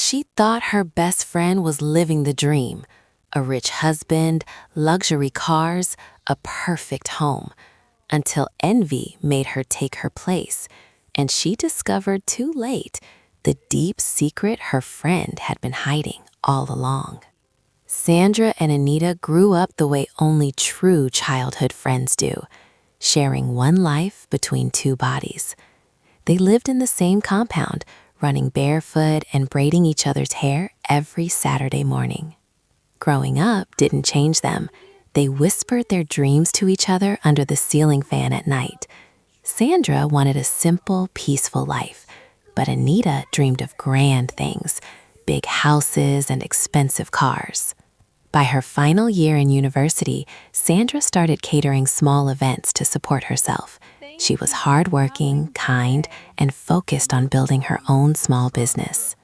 She thought her best friend was living the dream. A rich husband, luxury cars, a perfect home. Until envy made her take her place, and she discovered too late the deep secret her friend had been hiding all along. Sandra and Anita grew up the way only true childhood friends do, sharing one life between two bodies. They lived in the same compound, running barefoot and braiding each other's hair every Saturday morning. Growing up didn't change them. They whispered their dreams to each other under the ceiling fan at night. Sandra wanted a simple, peaceful life, but Anita dreamed of grand things, big houses and expensive cars. By her final year in university, Sandra started catering small events to support herself. She was hardworking, kind, and focused on building her own small business.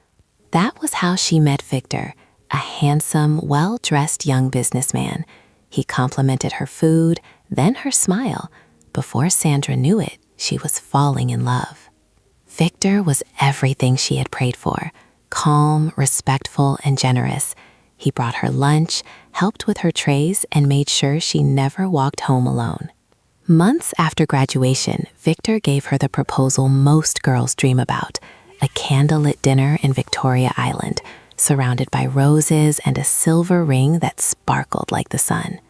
That was how she met Victor, a handsome, well-dressed young businessman. He complimented her food, then her smile. Before Sandra knew it, she was falling in love. Victor was everything she had prayed for: calm, respectful, and generous. He brought her lunch, helped with her trays, and made sure she never walked home alone. Months after graduation, Victor gave her the proposal most girls dream about: a candlelit dinner in Victoria Island, surrounded by roses and a silver ring that sparkled like the sun.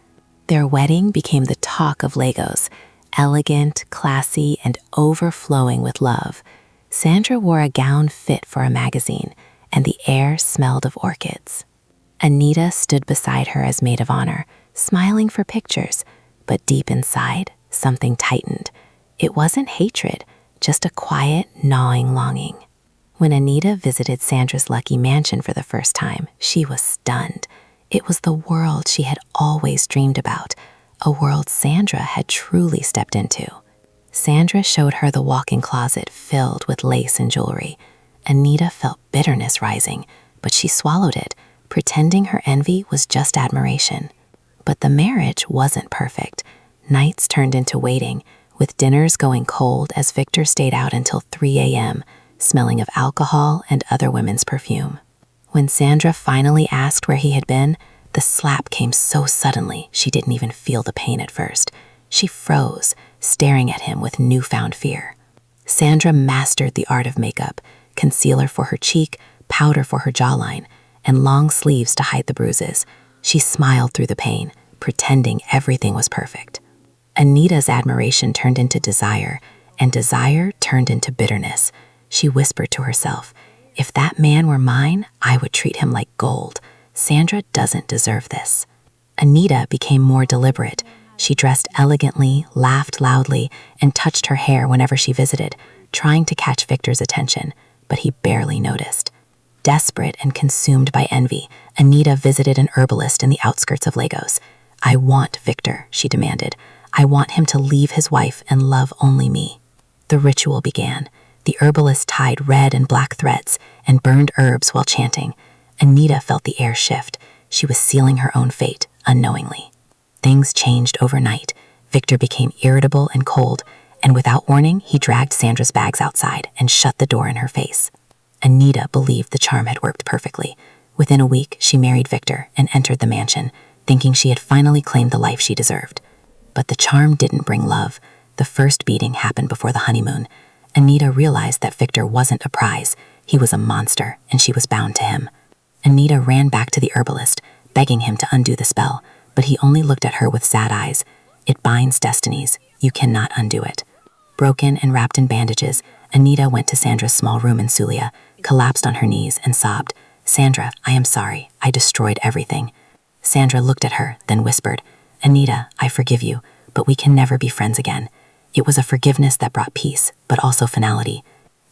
Their wedding became the talk of Lagos, elegant, classy, and overflowing with love. Sandra wore a gown fit for a magazine, and the air smelled of orchids. Anita stood beside her as maid of honor, smiling for pictures, but deep inside, something tightened. It wasn't hatred, just a quiet, gnawing longing. When Anita visited Sandra's lucky mansion for the first time, she was stunned. It was the world she had always dreamed about, a world Sandra had truly stepped into. Sandra showed her the walk-in closet filled with lace and jewelry. Anita felt bitterness rising, but she swallowed it, pretending her envy was just admiration. But the marriage wasn't perfect. Nights turned into waiting, with dinners going cold as Victor stayed out until 3 a.m., smelling of alcohol and other women's perfume. When Sandra finally asked where he had been, the slap came so suddenly she didn't even feel the pain at first. She froze, staring at him with newfound fear. Sandra mastered the art of makeup: concealer for her cheek, powder for her jawline, and long sleeves to hide the bruises. She smiled through the pain, pretending everything was perfect. Anita's admiration turned into desire, and desire turned into bitterness. She whispered to herself, "If that man were mine, I would treat him like gold. Sandra doesn't deserve this." Anita became more deliberate. She dressed elegantly, laughed loudly, and touched her hair whenever she visited, trying to catch Victor's attention, but he barely noticed. Desperate and consumed by envy, Anita visited an herbalist in the outskirts of Lagos. "I want Victor," she demanded. "I want him to leave his wife and love only me." The ritual began. The herbalist tied red and black threads and burned herbs while chanting. Anita felt the air shift. She was sealing her own fate, unknowingly. Things changed overnight. Victor became irritable and cold, and without warning, he dragged Sandra's bags outside and shut the door in her face. Anita believed the charm had worked perfectly. Within a week, she married Victor and entered the mansion, thinking she had finally claimed the life she deserved. But the charm didn't bring love. The first beating happened before the honeymoon. Anita realized that Victor wasn't a prize. He was a monster, and she was bound to him. Anita ran back to the herbalist, begging him to undo the spell, but he only looked at her with sad eyes. "It binds destinies. You cannot undo it." Broken and wrapped in bandages, Anita went to Sandra's small room in Sulia, collapsed on her knees, and sobbed, "Sandra, I am sorry. I destroyed everything." Sandra looked at her, then whispered, "Anita, I forgive you, but we can never be friends again." It was a forgiveness that brought peace, but also finality.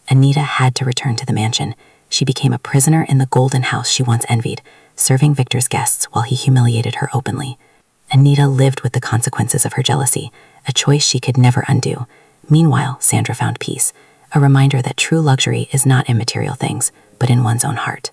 Anita had to return to the mansion. She became a prisoner in the golden house she once envied, serving Victor's guests while he humiliated her openly. Anita lived with the consequences of her jealousy, a choice she could never undo. Meanwhile, Sandra found peace, a reminder that true luxury is not in material things, but in one's own heart.